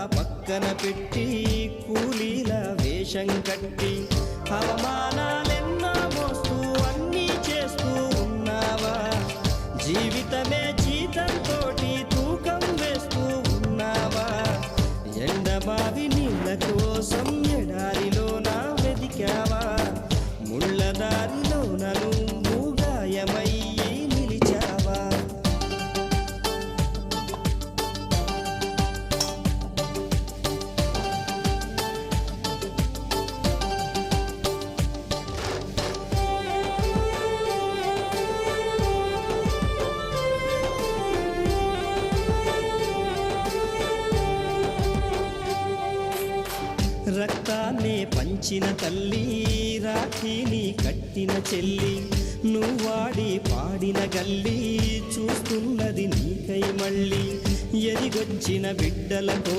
పక్కన పెట్టి కూలీల వేషం కట్టి అవమానాలెన్నో మోస్తూ అన్నీ చేస్తూ ఉన్నావా? జీవితమే జీతంతోటి తూకం వేస్తూ ఉన్నావా? ఎండమావి నీళ్ళ కోసం ఎడారిలోన వెదికావా? ముళ్ళదారిలోన నువ్వు గాయమయ్యి నిలిచావా? రక్తాన్నే పంచిన తల్లి, రాఖీని కట్టిన చెల్లి, నువ్వాడి పాడిన గల్లి చూస్తున్నది నీకై మళ్ళీ. ఎదిగొచ్చిన బిడ్డలతో